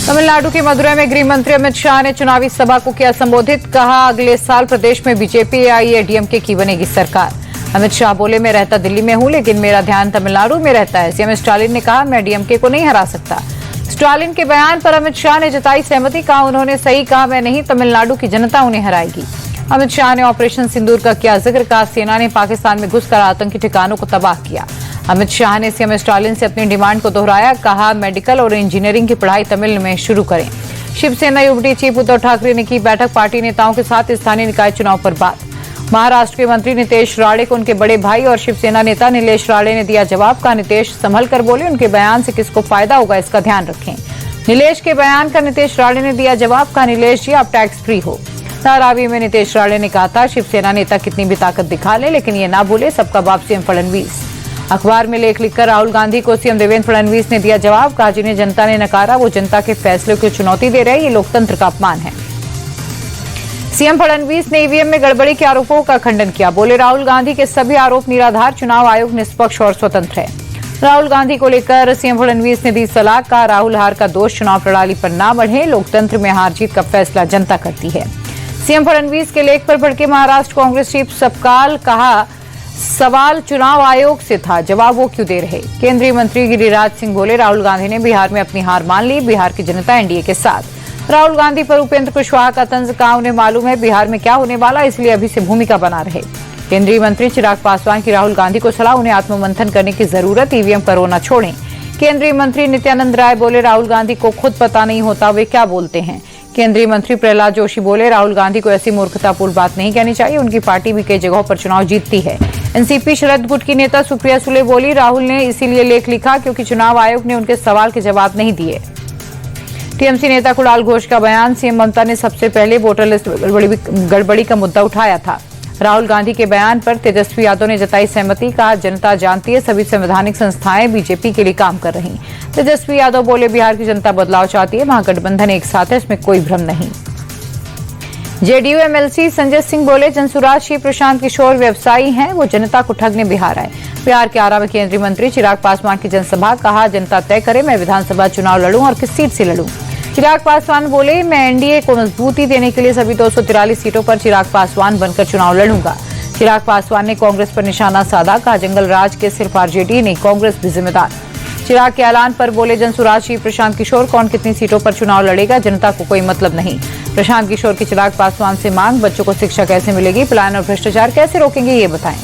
तमिलनाडु के मदुरै में गृह मंत्री अमित शाह ने चुनावी सभा को किया संबोधित। कहा, अगले साल प्रदेश में बीजेपी एआईएडीएमके की बनेगी सरकार। अमित शाह बोले, मैं रहता दिल्ली में हूं, लेकिन मेरा ध्यान तमिलनाडु में रहता है। सीएम स्टालिन ने कहा, मैं डीएमके को नहीं हरा सकता। स्टालिन के बयान पर अमित शाह ने जताई सहमति। कहा, उन्होंने सही कहा, मैं नहीं, तमिलनाडु की जनता उन्हें हराएगी। अमित शाह ने ऑपरेशन सिंदूर का किया जिक्र। कहा, सेना ने पाकिस्तान में घुसकर आतंकी ठिकानों को तबाह किया। अमित शाह ने सीएम स्टालिन से अपनी डिमांड को दोहराया। कहा, मेडिकल और इंजीनियरिंग की पढ़ाई तमिल में शुरू करें। शिवसेना यूपीटी चीफ उद्धव ठाकरे ने की बैठक। पार्टी नेताओं के साथ स्थानीय निकाय चुनाव पर बात। महाराष्ट्र के मंत्री नीतीश राणे को उनके बड़े भाई और शिवसेना नेता नीलेश राणे ने दिया जवाब। का, नीतीश संभल कर बोले, उनके बयान से किसको फायदा होगा इसका ध्यान रखें। नीलेश के बयान का नीतीश राणे ने दिया जवाब। का, नीलेश जी आप टैक्स फ्री हो। धारावी में नीतीश राणे ने कहा था, शिवसेना नेता कितनी भी ताकत दिखा ले, लेकिन ये ना भूले सबका बाप सीएम फडणवीस। अखबार में लेख लिखकर राहुल गांधी को सीएम देवेंद्र फडणवीस ने दिया जवाब। कहा, जिन्हें जनता ने नकारा वो जनता के फैसले को चुनौती दे रहे, ये लोकतंत्र का अपमान है। सीएम फडणवीस ने ईवीएम में गड़बड़ी के आरोपों का खंडन किया। बोले, राहुल गांधी के सभी आरोप निराधार, चुनाव आयोग निष्पक्ष और स्वतंत्र है। राहुल गांधी को लेकर सीएम फडणवीस ने दी सलाह। का, राहुल हार का दोष चुनाव प्रणाली पर ना बढ़े, लोकतंत्र में हार जीत का फैसला जनता करती है। सीएम फडणवीस के लेख पर भड़के महाराष्ट्र कांग्रेस चीफ सबकाल। कहा, सवाल चुनाव आयोग से था, जवाब वो क्यों दे रहे। केंद्रीय मंत्री गिरिराज सिंह बोले, राहुल गांधी ने बिहार में अपनी हार मान ली, बिहार की जनता एनडीए के साथ। राहुल गांधी पर उपेंद्र कुशवाहा का तंज। कहा, उन्हें मालूम है बिहार में क्या होने वाला, इसलिए अभी से भूमिका बना रहे। केंद्रीय मंत्री चिराग पासवान की राहुल गांधी को सलाह, उन्हें आत्ममंथन करने की जरूरत, ईवीएम पर रोना छोड़ें। केंद्रीय मंत्री नित्यानंद राय बोले, राहुल गांधी को खुद पता नहीं होता वे क्या बोलते हैं। केंद्रीय मंत्री प्रहलाद जोशी बोले, राहुल गांधी को ऐसी मूर्खतापूर्ण बात नहीं कहनी चाहिए, उनकी पार्टी भी कई जगहों पर चुनाव जीतती है। एनसीपी शरद गुट की नेता सुप्रिया सुले बोली, राहुल ने इसीलिए लेख लिखा क्योंकि चुनाव आयोग ने उनके सवाल के जवाब नहीं दिए। टीएमसी नेता कुणाल घोष का बयान। सीएम ममता ने सबसे पहले वोटर लिस्ट गड़बड़ी का मुद्दा उठाया था। राहुल गांधी के बयान पर तेजस्वी यादव ने जताई सहमति। कहा, जनता जानती है सभी संवैधानिक संस्थाएं बीजेपी के लिए काम कर रही। तेजस्वी यादव बोले, बिहार की जनता बदलाव चाहती है, महागठबंधन एक साथ है, इसमें कोई भ्रम नहीं। जेडीयू एमएलसी संजय सिंह बोले, जनसुराज श्री प्रशांत किशोर व्यवसायी हैं, वो जनता को ठगने बिहार आए। बिहार के आरा में केंद्रीय मंत्री चिराग पासवान की जनसभा। कहा, जनता तय करे मैं विधानसभा चुनाव लड़ूं और किस सीट से लड़ूं। चिराग पासवान बोले, मैं एनडीए को मजबूती देने के लिए सभी 243 सीटों पर चिराग पासवान बनकर चुनाव लड़ूंगा। चिराग पासवान ने कांग्रेस पर निशाना साधा। कहा, जंगल राज के सिर्फ आरजेडी नहीं, कांग्रेस भी जिम्मेदार। चिराग के ऐलान पर बोले, जनसुराज श्री प्रशांत किशोर कौन कितनी सीटों पर चुनाव लड़ेगा, जनता को कोई मतलब नहीं। प्रशांत किशोर की चिराग पासवान से मांग, बच्चों को शिक्षा कैसे मिलेगी, पलायन और भ्रष्टाचार कैसे रोकेंगे, ये बताएं।